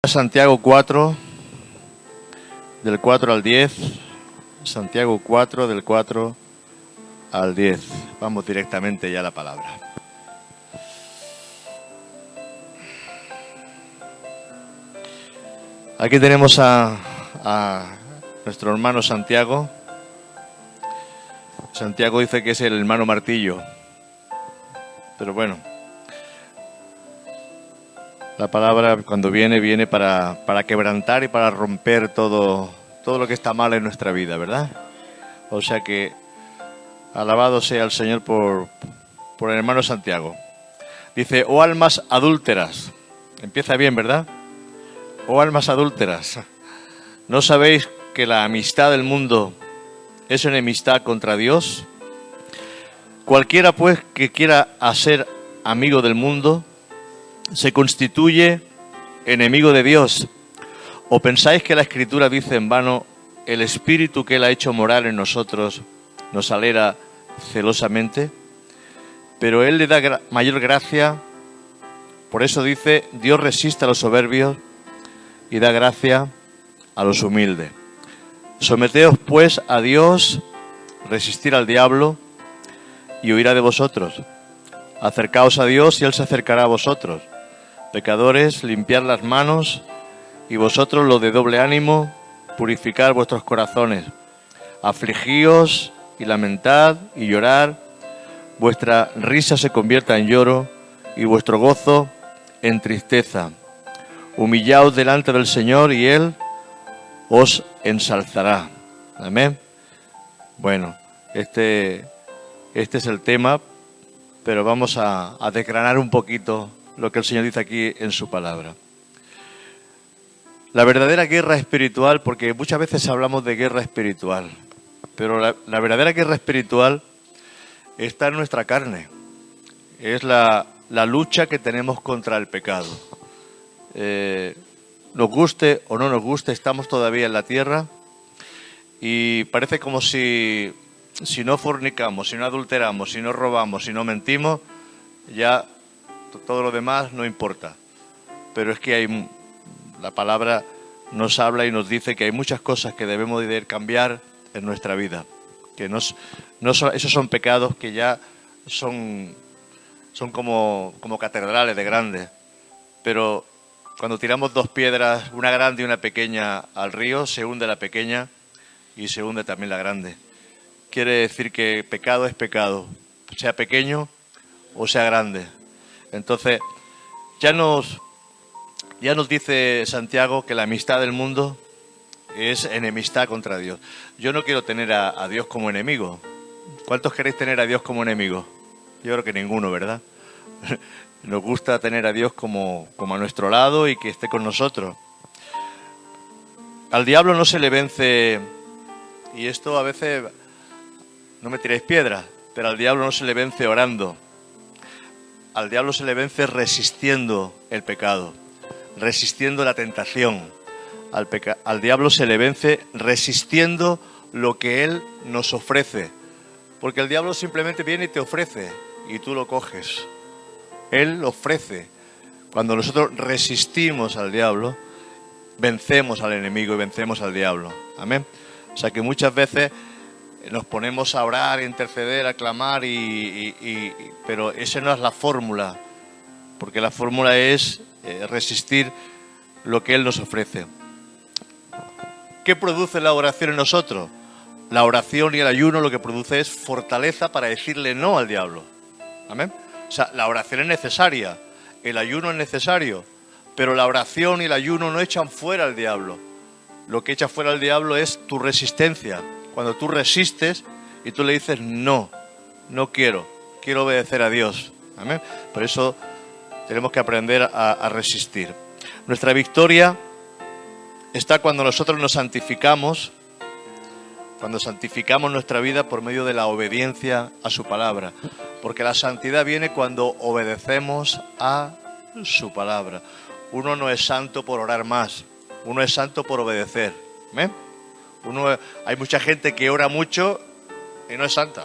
Santiago 4, del 4 al 10. Santiago 4, del 4 al 10. Vamos directamente ya a la palabra. Aquí tenemos a nuestro hermano Santiago. Santiago dice que es el hermano martillo. Pero bueno, la palabra cuando viene para quebrantar y para romper todo lo que está mal en nuestra vida, ¿verdad? O sea que alabado sea el Señor por el hermano Santiago. Dice, oh almas adúlteras. Empieza bien, ¿verdad? Oh almas adúlteras. ¿No sabéis que la amistad del mundo es enemistad contra Dios? Cualquiera pues que quiera ser amigo del mundo se constituye enemigo de Dios. ¿O pensáis que la Escritura dice en vano, el Espíritu que Él ha hecho morar en nosotros nos alegra celosamente? Pero Él le da mayor gracia. Por eso dice, Dios resiste a los soberbios y da gracia a los humildes. Someteos pues a Dios, resistir al diablo y huirá de vosotros. Acercaos a Dios y Él se acercará a vosotros. Pecadores, limpiad las manos, y vosotros los de doble ánimo, purificad vuestros corazones. Afligíos y lamentad y llorad, vuestra risa se convierta en lloro y vuestro gozo en tristeza. Humillaos delante del Señor y Él os ensalzará. Amén. Bueno, este es el tema, pero vamos a desgranar un poquito lo que el Señor dice aquí en su palabra. La verdadera guerra espiritual, porque muchas veces hablamos de guerra espiritual, pero la verdadera guerra espiritual está en nuestra carne. Es la lucha que tenemos contra el pecado. Nos guste o no nos guste, estamos todavía en la tierra y parece como si no fornicamos, si no adulteramos, si no robamos, si no mentimos, ya todo lo demás no importa. Pero es que la palabra nos habla y nos dice que hay muchas cosas que debemos de cambiar en nuestra vida. Que esos son pecados que ya son como catedrales de grandes. Pero cuando tiramos dos piedras, una grande y una pequeña, al río, se hunde la pequeña y se hunde también la grande. Quiere decir que pecado es pecado, sea pequeño o sea grande. Entonces, ya nos dice Santiago que la amistad del mundo es enemistad contra Dios. Yo no quiero tener a Dios como enemigo. ¿Cuántos queréis tener a Dios como enemigo? Yo creo que ninguno, ¿verdad? Nos gusta tener a Dios como a nuestro lado y que esté con nosotros. Al diablo no se le vence, y esto a veces, no me tiréis piedras, pero al diablo no se le vence orando. Al diablo se le vence resistiendo el pecado, resistiendo la tentación. Al diablo se le vence resistiendo lo que Él nos ofrece. Porque el diablo simplemente viene y te ofrece y tú lo coges. Él ofrece. Cuando nosotros resistimos al diablo, vencemos al enemigo y vencemos al diablo. Amén. O sea que muchas veces nos ponemos a orar, a interceder, a clamar, pero esa no es la fórmula, porque la fórmula es resistir lo que Él nos ofrece. ¿Qué produce la oración en nosotros? La oración y el ayuno lo que produce es fortaleza para decirle no al diablo. Amén. O sea, la oración es necesaria, el ayuno es necesario, pero la oración y el ayuno no echan fuera al diablo. Lo que echa fuera al diablo es tu resistencia. Cuando tú resistes y tú le dices no quiero obedecer a Dios. Amén. Por eso tenemos que aprender a resistir. Nuestra victoria está cuando nosotros nos santificamos, cuando santificamos nuestra vida por medio de la obediencia a su palabra. Porque la santidad viene cuando obedecemos a su palabra. Uno no es santo por orar más, uno es santo por obedecer. ¿Amén? Hay mucha gente que ora mucho y no es santa.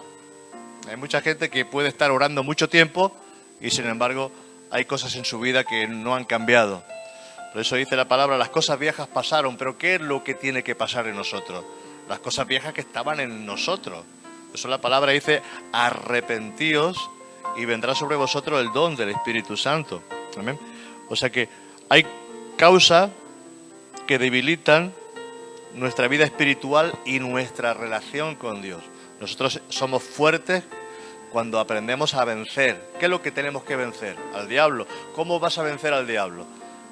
Hay mucha gente que puede estar orando mucho tiempo y sin embargo hay cosas en su vida que no han cambiado. Por eso dice la palabra, las cosas viejas pasaron, pero ¿qué es lo que tiene que pasar en nosotros? Las cosas viejas que estaban en nosotros. Por eso la palabra dice, arrepentíos y vendrá sobre vosotros el don del Espíritu Santo. Amén. O sea que hay causas que debilitan nuestra vida espiritual y nuestra relación con Dios. Nosotros somos fuertes cuando aprendemos a vencer. ¿Qué es lo que tenemos que vencer? Al diablo. ¿Cómo vas a vencer al diablo?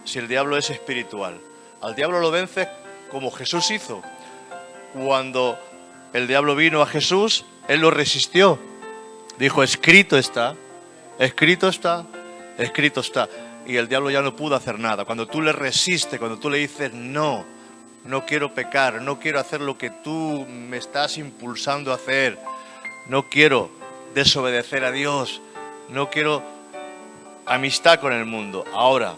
Si el diablo es espiritual. Al diablo lo vences como Jesús hizo. Cuando el diablo vino a Jesús, él lo resistió. Dijo, escrito está, escrito está, escrito está. Y el diablo ya no pudo hacer nada. Cuando tú le resistes, cuando tú le dices, no quiero pecar, no quiero hacer lo que tú me estás impulsando a hacer, no quiero desobedecer a Dios, no quiero amistad con el mundo. Ahora,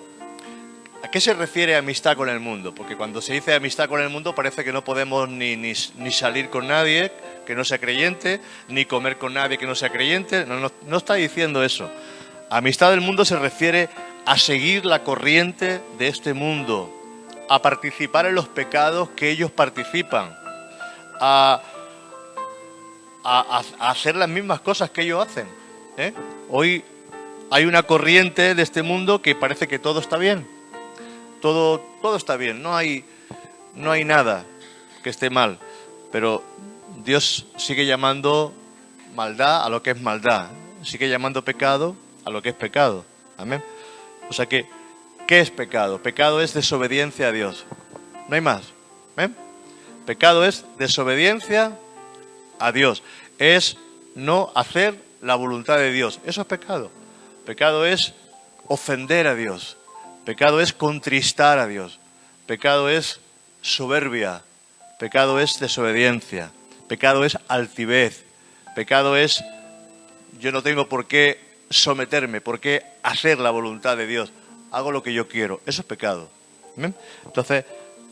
¿a qué se refiere amistad con el mundo? Porque cuando se dice amistad con el mundo parece que no podemos ni salir con nadie que no sea creyente, ni comer con nadie que no sea creyente. No está diciendo eso. Amistad del mundo se refiere a seguir la corriente de este mundo, a participar en los pecados que ellos participan, a hacer las mismas cosas que ellos hacen. Hoy hay una corriente de este mundo que parece que todo está bien. Todo está bien, no hay nada que esté mal, pero Dios sigue llamando maldad a lo que es maldad, sigue llamando pecado a lo que es pecado. Amén. O sea que, ¿qué es pecado? Pecado es desobediencia a Dios, no hay más. ¿Amén? Pecado es desobediencia a Dios, es no hacer la voluntad de Dios, eso es pecado. Pecado es ofender a Dios. Pecado es contristar a Dios. Pecado es soberbia. Pecado es desobediencia. Pecado es altivez. Pecado es yo no tengo por qué someterme, por qué hacer la voluntad de Dios. Hago lo que yo quiero. Eso es pecado. ¿Amén? Entonces,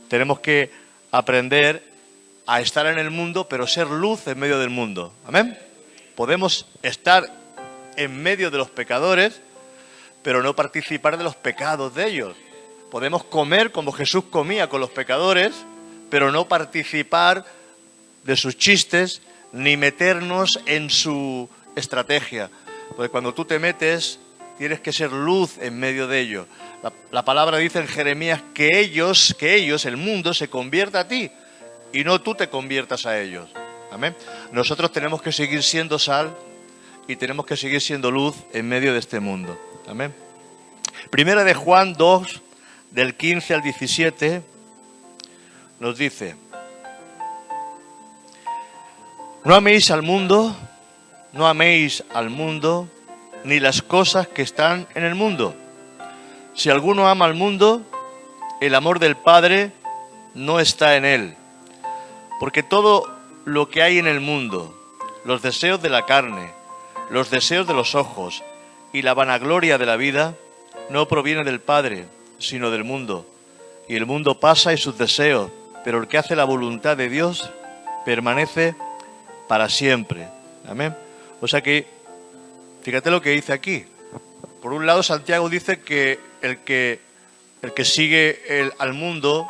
tenemos que aprender a estar en el mundo, pero ser luz en medio del mundo. Amén. Podemos estar en medio de los pecadores, pero no participar de los pecados de ellos. Podemos comer como Jesús comía con los pecadores, pero no participar de sus chistes, ni meternos en su estrategia. Porque cuando tú te metes, tienes que ser luz en medio de ellos. La palabra dice en Jeremías que ellos, el mundo, se convierta a ti, y no tú te conviertas a ellos. Amén. Nosotros tenemos que seguir siendo sal y tenemos que seguir siendo luz en medio de este mundo. Amén. Primera de Juan 2, del 15 al 17, nos dice: no améis al mundo, ni las cosas que están en el mundo. Si alguno ama al mundo, el amor del Padre no está en él. Porque todo lo que hay en el mundo, los deseos de la carne, los deseos de los ojos y la vanagloria de la vida, no proviene del Padre, sino del mundo. Y el mundo pasa y sus deseos, pero el que hace la voluntad de Dios permanece para siempre. Amén. O sea que, fíjate lo que dice aquí. Por un lado, Santiago dice que el que sigue al mundo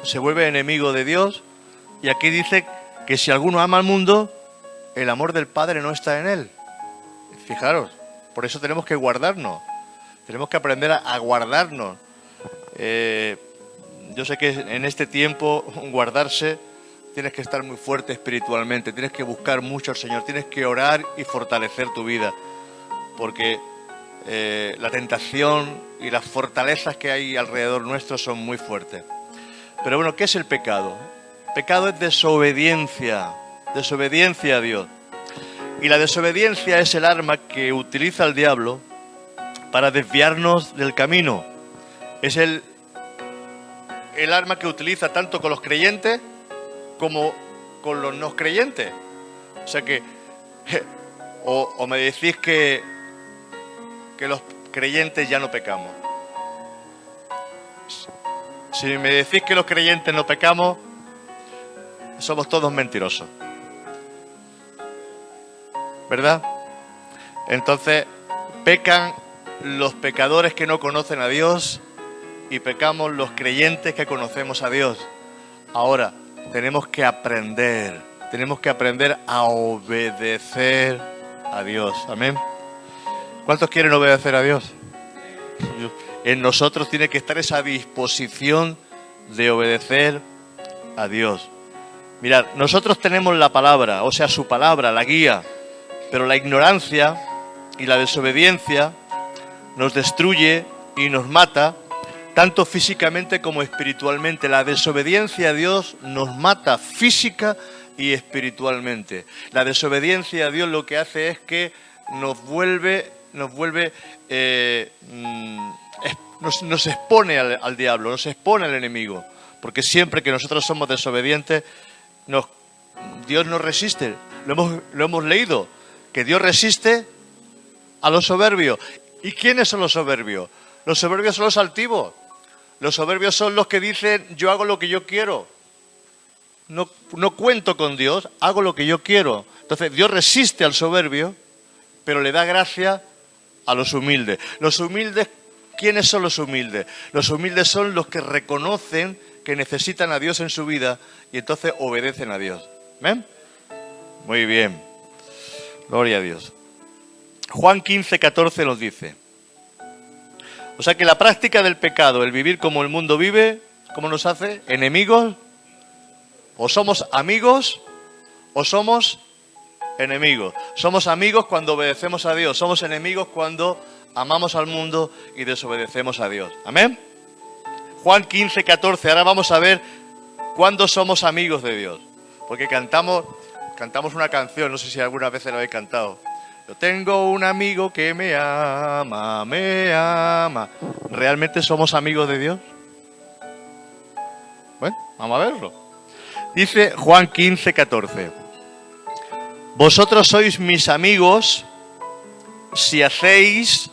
se vuelve enemigo de Dios. Y aquí dice que si alguno ama al mundo, el amor del Padre no está en él. Fijaros, por eso tenemos que guardarnos. Tenemos que aprender a guardarnos. Yo sé que en este tiempo guardarse, tienes que estar muy fuerte espiritualmente, tienes que buscar mucho al Señor, tienes que orar y fortalecer tu vida, porque la tentación y las fortalezas que hay alrededor nuestro son muy fuertes. Pero bueno, ¿qué es el pecado? Pecado es desobediencia a Dios. Y la desobediencia es el arma que utiliza el diablo para desviarnos del camino. Es el arma que utiliza tanto con los creyentes como con los no creyentes. O sea que o me decís que los creyentes ya no pecamos. Si me decís que los creyentes no pecamos, somos todos mentirosos, ¿verdad? Entonces pecan los pecadores que no conocen a Dios y pecamos los creyentes que conocemos a Dios. Ahora, tenemos que aprender a obedecer a Dios. Amén. ¿Cuántos quieren obedecer a Dios? En nosotros tiene que estar esa disposición de obedecer a Dios. Mirad, nosotros tenemos la palabra, o sea, su palabra, la guía, pero la ignorancia y la desobediencia nos destruye y nos mata, tanto físicamente como espiritualmente. La desobediencia a Dios nos mata física y espiritualmente. La desobediencia a Dios lo que hace es que nos expone al diablo, nos expone al enemigo, porque siempre que nosotros somos desobedientes, Dios nos resiste. Lo hemos leído, que Dios resiste a los soberbios. ¿Y quiénes son los soberbios? Los soberbios son los altivos. Los soberbios son los que dicen, yo hago lo que yo quiero. No cuento con Dios, hago lo que yo quiero. Entonces Dios resiste al soberbio, pero le da gracia a los humildes. Los humildes, ¿quiénes son los humildes? Los humildes son los que reconocen que necesitan a Dios en su vida y entonces obedecen a Dios. ¿Ven? Muy bien. Gloria a Dios. Juan 15:14 nos dice. O sea que la práctica del pecado, el vivir como el mundo vive, ¿cómo nos hace? ¿Enemigos? ¿O somos amigos o somos enemigos? Somos amigos cuando obedecemos a Dios. Somos enemigos cuando amamos al mundo y desobedecemos a Dios. ¿Amén? Juan 15:14. Ahora vamos a ver cuándo somos amigos de Dios. Porque cantamos una canción, no sé si alguna vez la habéis cantado. Yo tengo un amigo que me ama, me ama. ¿Realmente somos amigos de Dios? Bueno, vamos a verlo. Dice Juan 15:14. Vosotros sois mis amigos si hacéis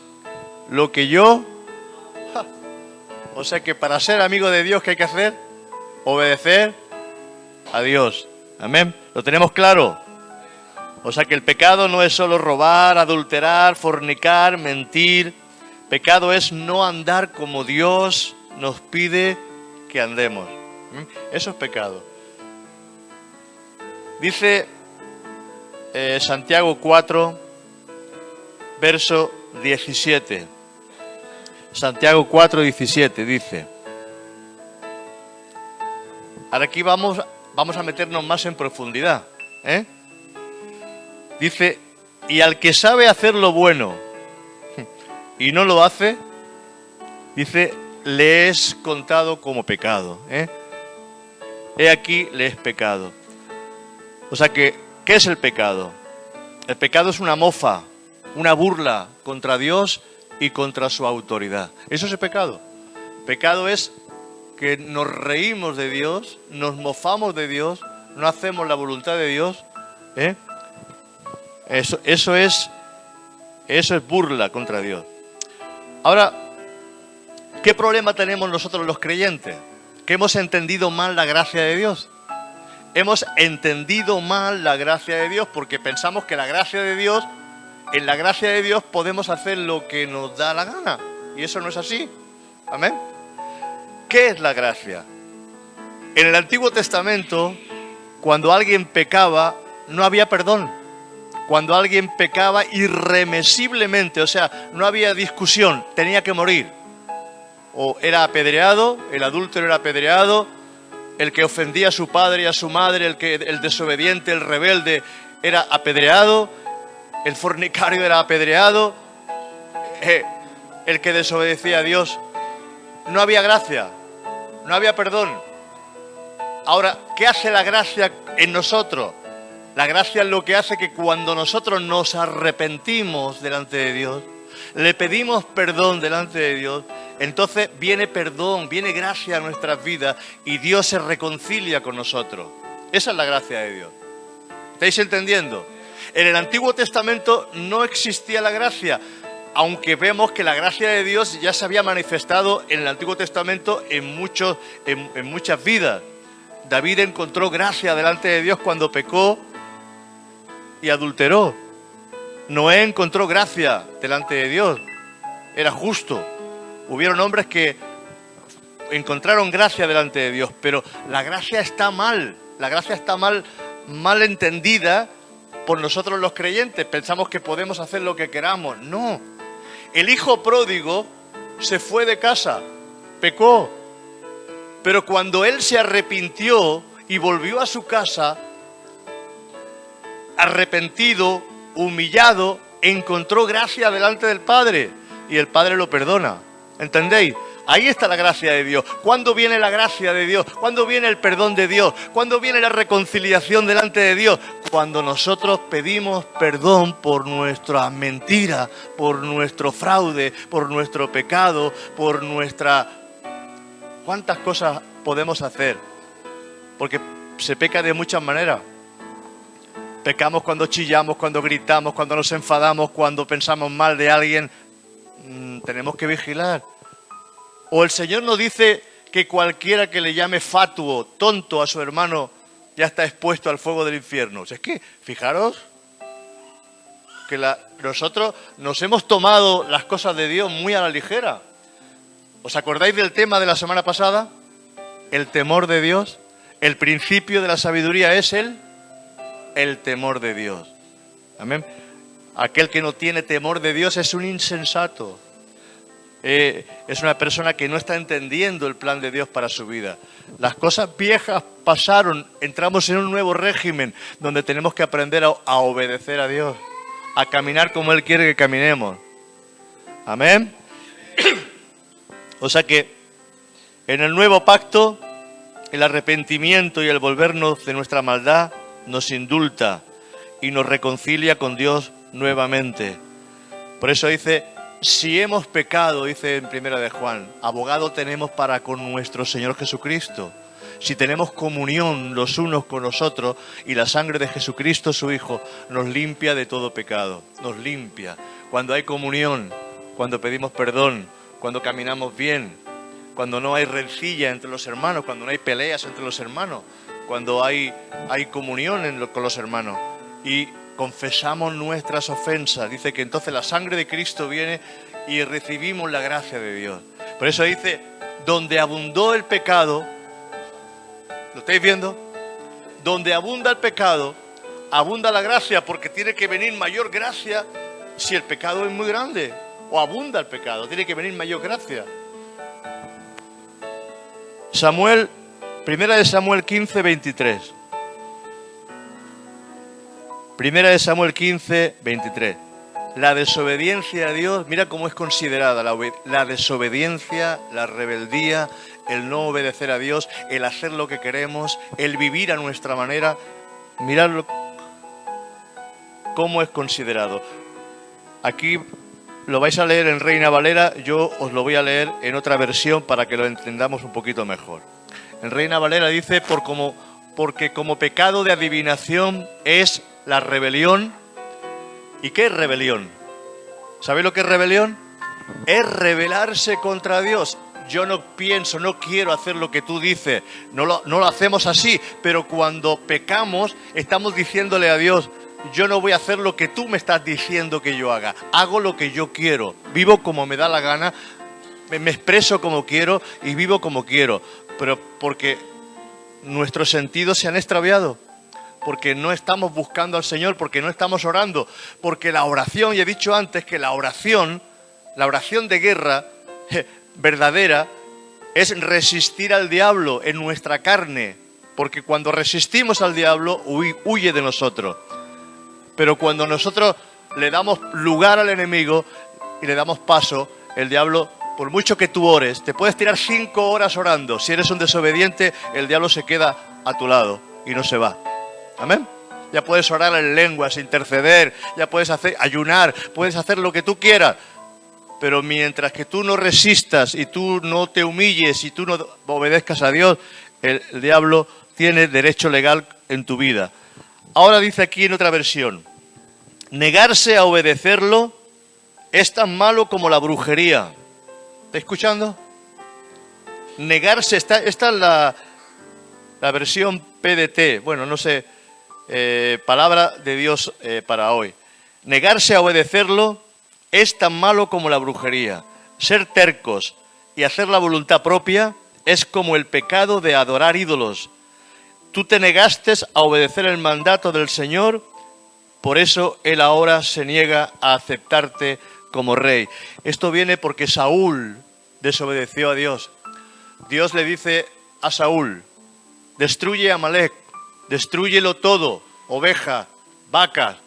lo que yo... O sea que para ser amigo de Dios, ¿qué hay que hacer? Obedecer a Dios. Amén. ¿Lo tenemos claro? O sea que el pecado no es solo robar, adulterar, fornicar, mentir. Pecado es no andar como Dios nos pide que andemos. Eso es pecado. Dice Santiago 4, verso 17. Santiago 4, 17 dice. Ahora aquí vamos a meternos más en profundidad. Dice, y al que sabe hacer lo bueno y no lo hace, dice, le es contado como pecado. He aquí, le es pecado. O sea que, ¿qué es el pecado? El pecado es una mofa, una burla contra Dios y contra su autoridad. Eso es el pecado. Pecado es que nos reímos de Dios, nos mofamos de Dios, no hacemos la voluntad de Dios. Eso es burla contra Dios. Ahora, ¿qué problema tenemos nosotros los creyentes? Que hemos entendido mal la gracia de Dios. Hemos entendido mal la gracia de Dios porque pensamos que la gracia de Dios, en la gracia de Dios podemos hacer lo que nos da la gana. Y eso no es así. Amén. ¿Qué es la gracia? En el Antiguo Testamento, cuando alguien pecaba, no había perdón. Cuando alguien pecaba irremisiblemente, o sea, no había discusión, tenía que morir. O era apedreado, el adúltero era apedreado, el que ofendía a su padre y a su madre, el desobediente, el rebelde, era apedreado, el fornicario era apedreado, el que desobedecía a Dios. No había gracia, no había perdón. Ahora, ¿qué hace la gracia en nosotros? La gracia es lo que hace que cuando nosotros nos arrepentimos delante de Dios, le pedimos perdón delante de Dios, entonces viene perdón, viene gracia a nuestras vidas y Dios se reconcilia con nosotros. Esa es la gracia de Dios. ¿Estáis entendiendo? En el Antiguo Testamento no existía la gracia, aunque vemos que la gracia de Dios ya se había manifestado en el Antiguo Testamento en muchas vidas. David encontró gracia delante de Dios cuando pecó y adulteró. Noé encontró gracia delante de Dios, era justo. Hubieron hombres que encontraron gracia delante de Dios, pero la gracia está mal. La gracia está mal entendida por nosotros los creyentes. Pensamos que podemos hacer lo que queramos. No. El hijo pródigo se fue de casa, pecó. Pero cuando él se arrepintió y volvió a su casa, arrepentido, humillado, encontró gracia delante del Padre y el Padre lo perdona. ¿Entendéis? Ahí está la gracia de Dios. ¿Cuándo viene la gracia de Dios? ¿Cuándo viene el perdón de Dios? ¿Cuándo viene la reconciliación delante de Dios? Cuando nosotros pedimos perdón por nuestra mentira, por nuestro fraude, por nuestro pecado, por nuestra... ¿Cuántas cosas podemos hacer? Porque se peca de muchas maneras. Pecamos cuando chillamos, cuando gritamos, cuando nos enfadamos, cuando pensamos mal de alguien. Tenemos que vigilar. O el Señor nos dice que cualquiera que le llame fatuo, tonto a su hermano, ya está expuesto al fuego del infierno. Es que, fijaros, que nosotros nos hemos tomado las cosas de Dios muy a la ligera. ¿Os acordáis del tema de la semana pasada? El temor de Dios. El principio de la sabiduría es el temor de Dios. Amén. Aquel que no tiene temor de Dios es un insensato. Es una persona que no está entendiendo el plan de Dios para su vida. Las cosas viejas pasaron, entramos en un nuevo régimen donde tenemos que aprender a obedecer a Dios, a caminar como Él quiere que caminemos. Amén. O sea que en el nuevo pacto, el arrepentimiento y el volvernos de nuestra maldad nos indulta y nos reconcilia con Dios nuevamente. Por eso dice, si hemos pecado, dice en 1 de Juan, abogado tenemos para con nuestro Señor Jesucristo. Si tenemos comunión los unos con los otros y la sangre de Jesucristo, su Hijo, nos limpia de todo pecado, nos limpia. Cuando hay comunión, cuando pedimos perdón, cuando caminamos bien, cuando no hay rencilla entre los hermanos, cuando no hay peleas entre los hermanos, cuando hay comunión con los hermanos y confesamos nuestras ofensas, dice que entonces la sangre de Cristo viene y recibimos la gracia de Dios. Por eso dice, donde abundó el pecado, ¿lo estáis viendo? Donde abunda el pecado, abunda la gracia, porque tiene que venir mayor gracia si el pecado es muy grande, o abunda el pecado, tiene que venir mayor gracia. Primera de Samuel 15, 23. Primera de Samuel 15, 23. La desobediencia a Dios, mira cómo es considerada la desobediencia, la rebeldía, el no obedecer a Dios, el hacer lo que queremos, el vivir a nuestra manera. Mirad cómo es considerado. Aquí lo vais a leer en Reina Valera, yo os lo voy a leer en otra versión para que lo entendamos un poquito mejor. En Reina Valera dice, porque como pecado de adivinación es la rebelión. ¿Y qué es rebelión? ¿Sabéis lo que es rebelión? Es rebelarse contra Dios. Yo no pienso, no quiero hacer lo que tú dices, no lo hacemos así, pero cuando pecamos estamos diciéndole a Dios, yo no voy a hacer lo que tú me estás diciendo que yo haga, hago lo que yo quiero, vivo como me da la gana, me expreso como quiero y vivo como quiero, pero porque nuestros sentidos se han extraviado, porque no estamos buscando al Señor, porque no estamos orando, porque la oración, y he dicho antes que la oración de guerra verdadera es resistir al diablo en nuestra carne, porque cuando resistimos al diablo huye de nosotros. Pero cuando nosotros le damos lugar al enemigo y le damos paso, el diablo, por mucho que tú ores, te puedes tirar 5 horas orando. Si eres un desobediente, el diablo se queda a tu lado y no se va. Amén. Ya puedes orar en lenguas, interceder, ya puedes ayunar, puedes hacer lo que tú quieras. Pero mientras que tú no resistas y tú no te humilles y tú no obedezcas a Dios, el diablo tiene derecho legal en tu vida. Ahora dice aquí en otra versión, negarse a obedecerlo es tan malo como la brujería. ¿Está escuchando? Negarse, esta es la versión PDT, bueno, no sé, palabra de Dios para hoy. Negarse a obedecerlo es tan malo como la brujería. Ser tercos y hacer la voluntad propia es como el pecado de adorar ídolos. Tú te negaste a obedecer el mandato del Señor, por eso Él ahora se niega a aceptarte como rey. Esto viene porque Saúl desobedeció a Dios. Dios le dice a Saúl: destruye a Amalec, destrúyelo todo, ovejas, vacas,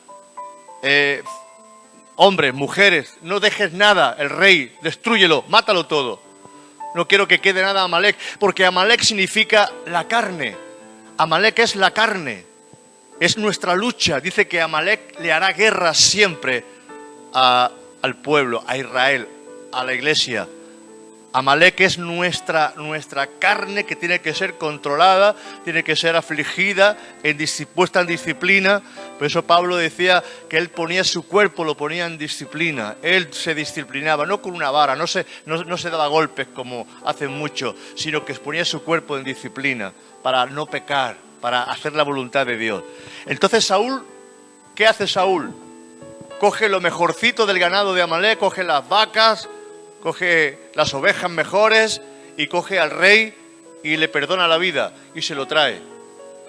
hombres, mujeres, no dejes nada, el rey, destrúyelo, mátalo todo. No quiero que quede nada a Amalec, porque Amalec significa la carne. Amalec es la carne, es nuestra lucha. Dice que Amalec le hará guerra siempre al pueblo, a Israel, a la iglesia. Amalec es nuestra carne que tiene que ser controlada, tiene que ser afligida, puesta en disciplina. Por eso Pablo decía que él ponía su cuerpo, lo ponía en disciplina. Él se disciplinaba, no con una vara, no se daba golpes como hacen muchos, sino que ponía su cuerpo en disciplina para no pecar, para hacer la voluntad de Dios. Entonces Saúl, ¿qué hace Saúl? Coge lo mejorcito del ganado de Amalec, coge las vacas, coge las ovejas mejores y coge al rey y le perdona la vida y se lo trae.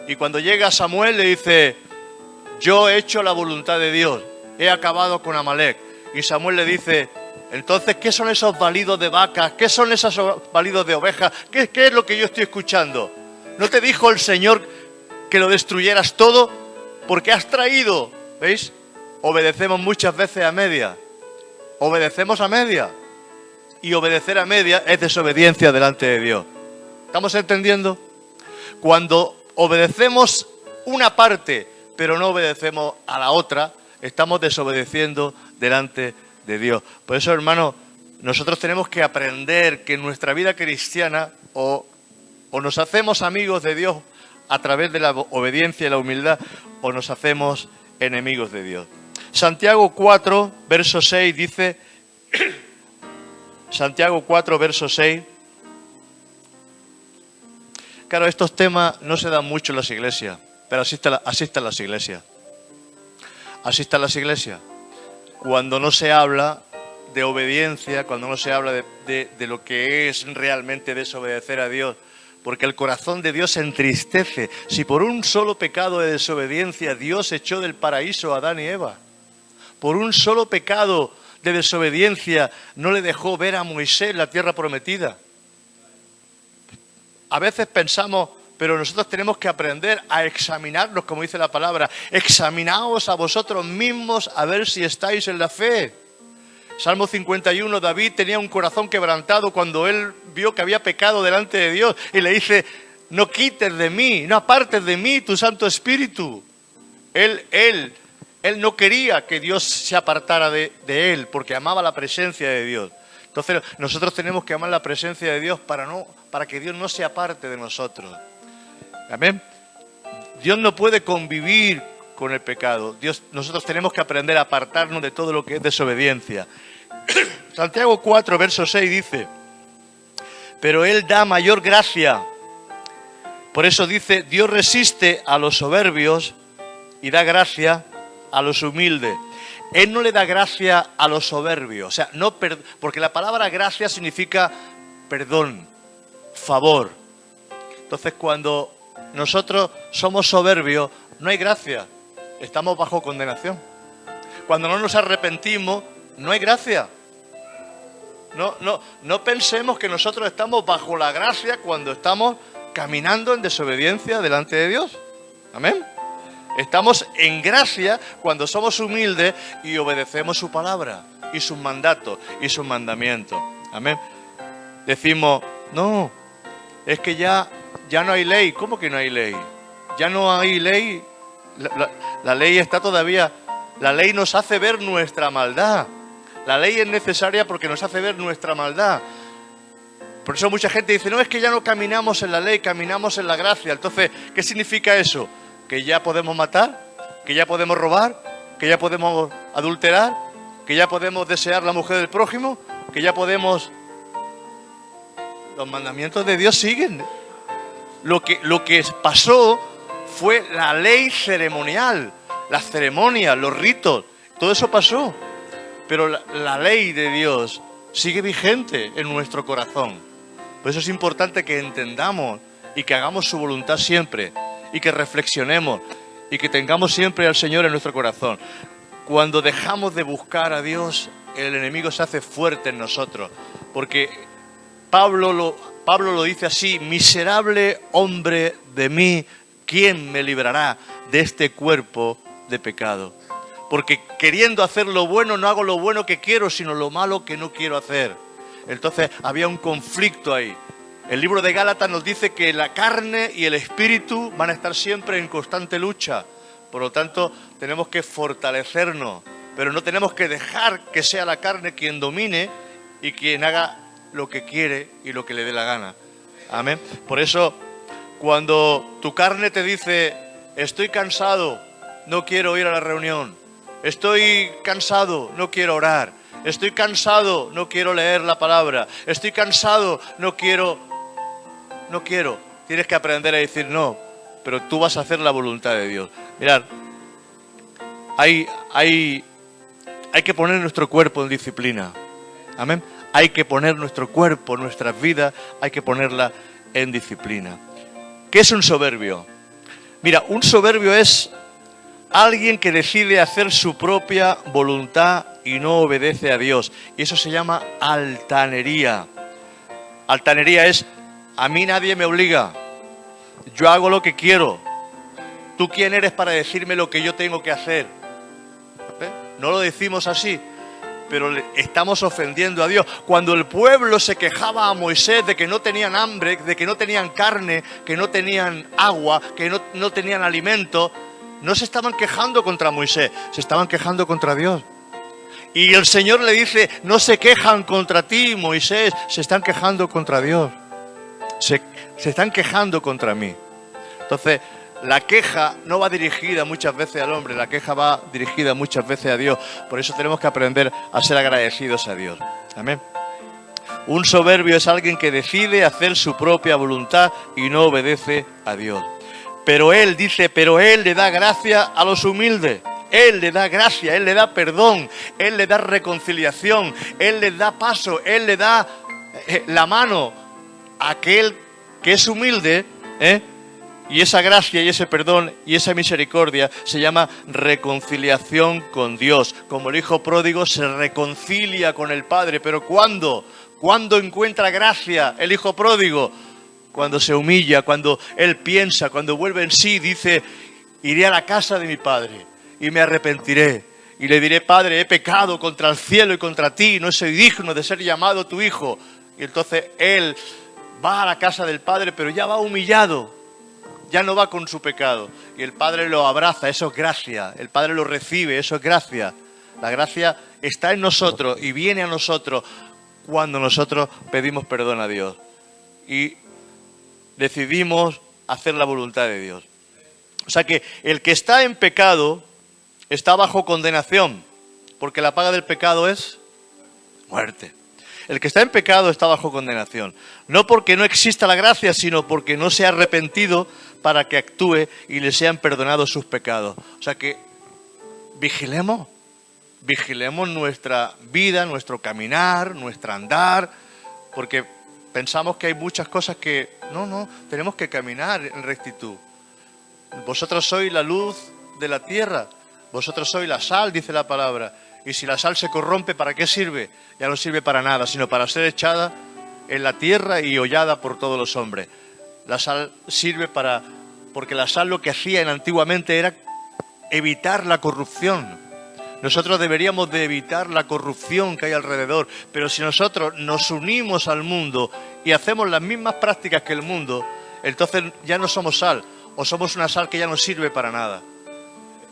Y cuando llega Samuel le dice: yo he hecho la voluntad de Dios, he acabado con Amalec. Y Samuel le dice: entonces, ¿qué son esos balidos de vacas? ¿Qué son esos balidos de ovejas? ¿Qué es lo que yo estoy escuchando? ¿No te dijo el Señor que lo destruyeras todo? Porque has traído, ¿veis? Obedecemos muchas veces a media. Obedecemos a media. Y obedecer a media es desobediencia delante de Dios. ¿Estamos entendiendo? Cuando obedecemos una parte, pero no obedecemos a la otra, estamos desobedeciendo delante de Dios. Por eso, hermano, nosotros tenemos que aprender que en nuestra vida cristiana o nos hacemos amigos de Dios a través de la obediencia y la humildad, o nos hacemos enemigos de Dios. Santiago 4, verso 6 dice... Santiago 4, verso 6. Claro, estos temas no se dan mucho en las iglesias, pero así están las iglesias. Así están las iglesias. Cuando no se habla de obediencia, cuando no se habla de lo que es realmente desobedecer a Dios, porque el corazón de Dios se entristece. Si por un solo pecado de desobediencia Dios echó del paraíso a Adán y Eva, por un solo pecado de desobediencia no le dejó ver a Moisés la tierra prometida. A veces pensamos, pero nosotros tenemos que aprender a examinarnos, como dice la palabra. Examinaos a vosotros mismos a ver si estáis en la fe. Salmo 51, David tenía un corazón quebrantado cuando él vio que había pecado delante de Dios y le dice: no quites de mí, no apartes de mí tu Santo Espíritu. Él no quería que Dios se apartara de él, porque amaba la presencia de Dios. Entonces nosotros tenemos que amar la presencia de Dios para que Dios no se aparte de nosotros. Amén. Dios no puede convivir con el pecado. Nosotros tenemos que aprender a apartarnos de todo lo que es desobediencia. Santiago 4, verso 6 dice: pero Él da mayor gracia. Por eso dice: Dios resiste a los soberbios y da gracia a los humildes. Él no le da gracia a los soberbios. O sea, porque la palabra gracia significa perdón, favor. Entonces, cuando nosotros somos soberbios, no hay gracia. Estamos bajo condenación. Cuando no nos arrepentimos, no hay gracia. No pensemos que nosotros estamos bajo la gracia cuando estamos caminando en desobediencia delante de Dios. Amén. Estamos en gracia cuando somos humildes y obedecemos su palabra y sus mandatos y sus mandamientos. Amén. Decimos: no, es que ya no hay ley. ¿Cómo que no hay ley? Ya no hay ley. La ley está todavía. La ley nos hace ver nuestra maldad. La ley es necesaria porque nos hace ver nuestra maldad. Por eso mucha gente dice: no, es que ya no caminamos en la ley, caminamos en la gracia. Entonces, ¿qué significa eso? ¿Que ya podemos matar? ¿Que ya podemos robar? ¿Que ya podemos adulterar? ¿Que ya podemos desear la mujer del prójimo? ¿Que ya podemos...? Los mandamientos de Dios siguen. Lo que pasó fue la ley ceremonial, las ceremonias, los ritos, todo eso pasó. Pero la ley de Dios sigue vigente en nuestro corazón. Por eso es importante que entendamos y que hagamos su voluntad siempre, y que reflexionemos, y que tengamos siempre al Señor en nuestro corazón. Cuando dejamos de buscar a Dios, el enemigo se hace fuerte en nosotros, porque Pablo lo dice así: miserable hombre de mí, ¿quién me librará de este cuerpo de pecado? Porque queriendo hacer lo bueno, no hago lo bueno que quiero, sino lo malo que no quiero hacer. Entonces había un conflicto ahí. El libro de Gálatas nos dice que la carne y el espíritu van a estar siempre en constante lucha. Por lo tanto, tenemos que fortalecernos, pero no tenemos que dejar que sea la carne quien domine y quien haga lo que quiere y lo que le dé la gana. Amén. Por eso, cuando tu carne te dice: estoy cansado, no quiero ir a la reunión, estoy cansado, no quiero orar, estoy cansado, no quiero leer la palabra, estoy cansado, no quiero, tienes que aprender a decir no, pero tú vas a hacer la voluntad de Dios. Mirad, hay que poner nuestro cuerpo en disciplina. Amén. Hay que poner nuestro cuerpo, nuestras vidas, hay que ponerla en disciplina. ¿Qué es un soberbio? Mira, un soberbio es alguien que decide hacer su propia voluntad y no obedece a Dios. Y eso se llama altanería. Altanería es: a mí nadie me obliga, yo hago lo que quiero. ¿Tú quién eres para decirme lo que yo tengo que hacer? No lo decimos así, pero estamos ofendiendo a Dios. Cuando el pueblo se quejaba a Moisés de que no tenían hambre, de que no tenían carne, que no tenían agua, que no tenían alimento, no se estaban quejando contra Moisés, se estaban quejando contra Dios. Y el Señor le dice: no se quejan contra ti, Moisés, se están quejando contra Dios. Se están quejando contra mí. Entonces, la queja no va dirigida muchas veces al hombre, la queja va dirigida muchas veces a Dios. Por eso tenemos que aprender a ser agradecidos a Dios. Amén. Un soberbio es alguien que decide hacer su propia voluntad y no obedece a Dios. Pero Él dice, pero Él le da gracia a los humildes. Él le da gracia, Él le da perdón, Él le da reconciliación, Él le da paso, Él le da la mano a aquel que es humilde, Y esa gracia y ese perdón y esa misericordia se llama reconciliación con Dios. Como el hijo pródigo se reconcilia con el Padre. ¿Pero cuándo? ¿Cuándo encuentra gracia el hijo pródigo? Cuando se humilla, cuando él piensa, cuando vuelve en sí, dice: iré a la casa de mi Padre y me arrepentiré. Y le diré: Padre, he pecado contra el cielo y contra ti, no soy digno de ser llamado tu hijo. Y entonces él va a la casa del Padre, pero ya va humillado. Ya no va con su pecado. Y el Padre lo abraza, eso es gracia. El Padre lo recibe, eso es gracia. La gracia está en nosotros y viene a nosotros cuando nosotros pedimos perdón a Dios. Y decidimos hacer la voluntad de Dios. O sea que el que está en pecado está bajo condenación. Porque la paga del pecado es muerte. El que está en pecado está bajo condenación. No porque no exista la gracia, sino porque no se ha arrepentido para que actúe y le sean perdonados sus pecados. O sea que vigilemos nuestra vida, nuestro caminar, nuestro andar, porque pensamos que hay muchas cosas que no, tenemos que caminar en rectitud. Vosotros sois la luz de la tierra, vosotros sois la sal, dice la palabra. Y si la sal se corrompe, ¿para qué sirve? Ya no sirve para nada, sino para ser echada en la tierra y hollada por todos los hombres. La sal sirve porque la sal lo que hacía antiguamente era evitar la corrupción. Nosotros deberíamos de evitar la corrupción que hay alrededor, pero si nosotros nos unimos al mundo y hacemos las mismas prácticas que el mundo, entonces ya no somos sal, o somos una sal que ya no sirve para nada.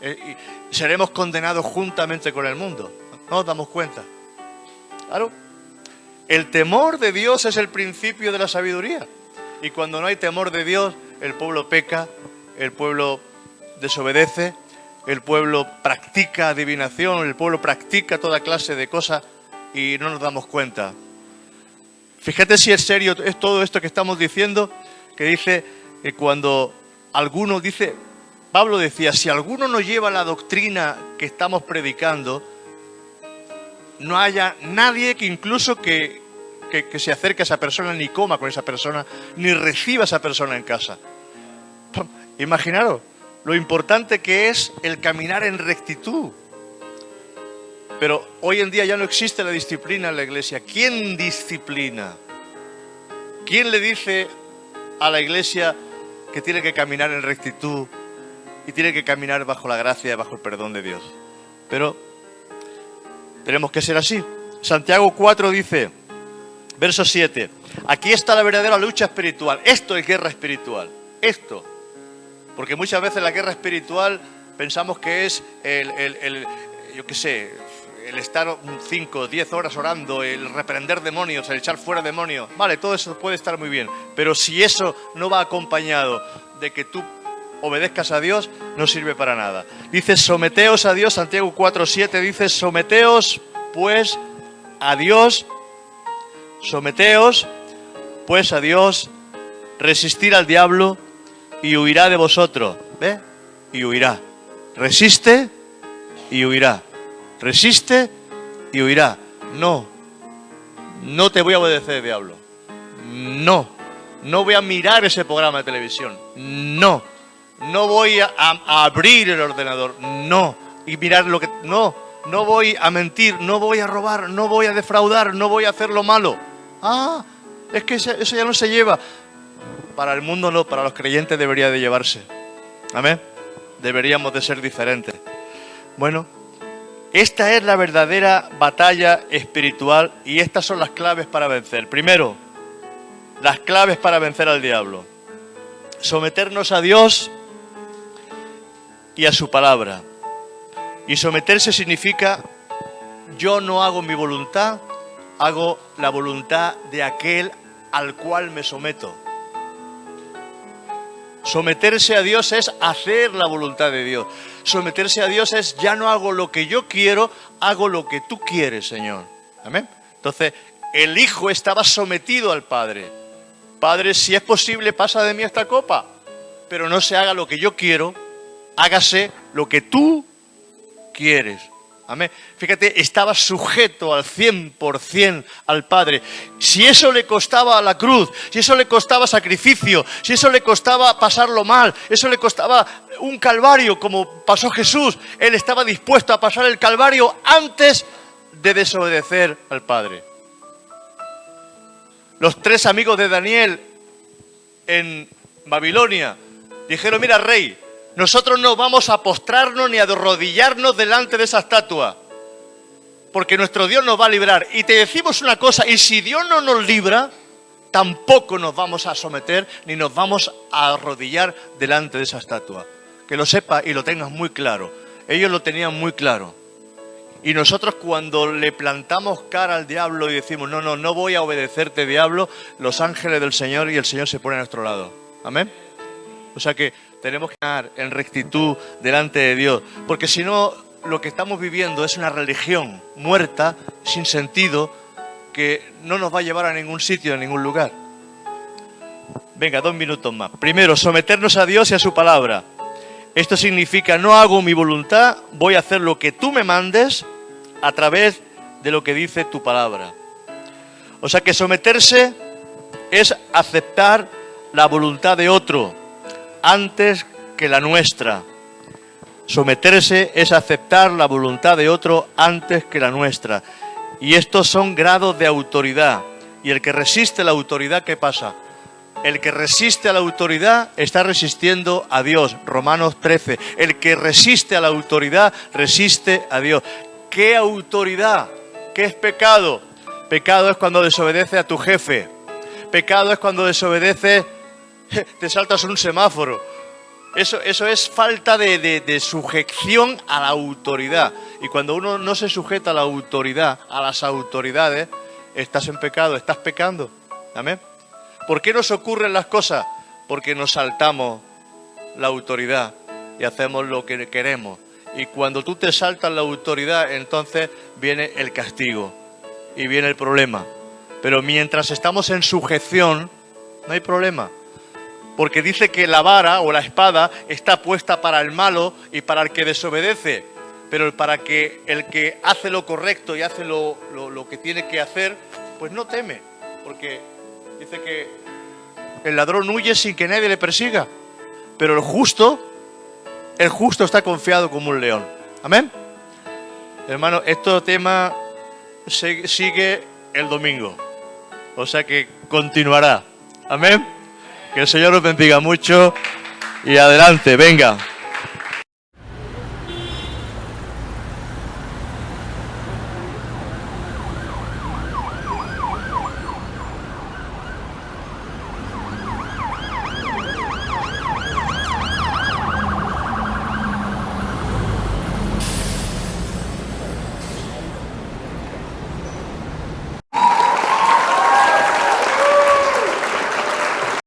Y seremos condenados juntamente con el mundo. ¿No nos damos cuenta? Claro. El temor de Dios es el principio de la sabiduría. Y cuando no hay temor de Dios, el pueblo peca, el pueblo desobedece, el pueblo practica adivinación, el pueblo practica toda clase de cosas y no nos damos cuenta. Fíjate si es serio es todo esto que estamos diciendo, que dice que cuando alguno dice... Pablo decía, si alguno no lleva la doctrina que estamos predicando, no haya nadie que incluso que que se acerque a esa persona, ni coma con esa persona, ni reciba a esa persona en casa. Imaginaros lo importante que es el caminar en rectitud. Pero hoy en día ya no existe la disciplina en la iglesia. ¿Quién disciplina? ¿Quién le dice a la iglesia que tiene que caminar en rectitud y tiene que caminar bajo la gracia y bajo el perdón de Dios? Pero tenemos que ser así. Santiago 4 dice, verso 7, aquí está la verdadera lucha espiritual. Esto es guerra espiritual. Esto. Porque muchas veces la guerra espiritual pensamos que es yo qué sé, el estar 5 o 10 horas orando, el reprender demonios, el echar fuera demonios. Vale, todo eso puede estar muy bien. Pero si eso no va acompañado de que tú obedezcas a Dios, no sirve para nada. Dice, someteos a Dios, Santiago 4:7 dice, someteos pues a Dios, someteos pues a Dios, resistir al diablo y huirá de vosotros. ¿Ve? Y huirá. Resiste y huirá. Resiste y huirá. No, no te voy a obedecer, diablo. No, no voy a mirar ese programa de televisión. No, no voy a abrir el ordenador. No, y mirar lo que... No, no voy a mentir, no voy a robar, no voy a defraudar, no voy a hacer lo malo. Ah, es que eso ya no se lleva. Para el mundo no, para los creyentes debería de llevarse. Amén. Deberíamos de ser diferentes. Bueno, esta es la verdadera batalla espiritual y estas son las claves para vencer. Primero, las claves para vencer al diablo. Someternos a Dios y a su palabra. Y someterse significa, yo no hago mi voluntad, hago la voluntad de aquel al cual me someto. Someterse a Dios es hacer la voluntad de Dios. Someterse a Dios es, ya no hago lo que yo quiero, hago lo que tú quieres, Señor. Amén. Entonces, el Hijo estaba sometido al Padre. Padre, si es posible, pasa de mí esta copa, pero no se haga lo que yo quiero, hágase lo que tú quieres. Amén. Fíjate, estaba sujeto al 100% al Padre. Si eso le costaba la cruz, si eso le costaba sacrificio, si eso le costaba pasarlo mal, eso le costaba un calvario como pasó Jesús, Él estaba dispuesto a pasar el calvario antes de desobedecer al Padre. Los 3 amigos de Daniel en Babilonia dijeron, mira, rey, nosotros no vamos a postrarnos ni a arrodillarnos delante de esa estatua, porque nuestro Dios nos va a librar. Y te decimos una cosa, y si Dios no nos libra, tampoco nos vamos a someter ni nos vamos a arrodillar delante de esa estatua. Que lo sepas y lo tengas muy claro. Ellos lo tenían muy claro. Y nosotros cuando le plantamos cara al diablo y decimos, no voy a obedecerte, diablo, los ángeles del Señor y el Señor se pone a nuestro lado. Amén. O sea que tenemos que estar en rectitud delante de Dios, porque si no, lo que estamos viviendo es una religión muerta, sin sentido, que no nos va a llevar a ningún sitio, a ningún lugar. Venga, 2 minutos más. Primero, someternos a Dios y a su palabra. Esto significa, no hago mi voluntad, voy a hacer lo que tú me mandes a través de lo que dice tu palabra. O sea que someterse es aceptar la voluntad de otro antes que la nuestra. Someterse es aceptar la voluntad de otro antes que la nuestra. Y estos son grados de autoridad. Y el que resiste la autoridad, ¿qué pasa? El que resiste a la autoridad está resistiendo a Dios. Romanos 13. El que resiste a la autoridad, resiste a Dios. ¿Qué autoridad? ¿Qué es pecado? Pecado es cuando desobedeces a tu jefe. Pecado es cuando desobedeces, te saltas un semáforo. Eso es falta de sujeción a la autoridad. Y cuando uno no se sujeta a la autoridad, a las autoridades, estás en pecado, estás pecando. ¿Amén? ¿Por qué nos ocurren las cosas? Porque nos saltamos la autoridad y hacemos lo que queremos. Y cuando tú te saltas la autoridad, entonces viene el castigo y viene el problema. Pero mientras estamos en sujeción, no hay problema. Porque dice que la vara o la espada está puesta para el malo y para el que desobedece. Pero para que el que hace lo correcto y hace lo que tiene que hacer, pues no teme. Porque dice que el ladrón huye sin que nadie le persiga, pero el justo está confiado como un león. Amén. Hermano, este tema sigue el domingo, o sea que continuará. Amén. Que el Señor os bendiga mucho y adelante, venga.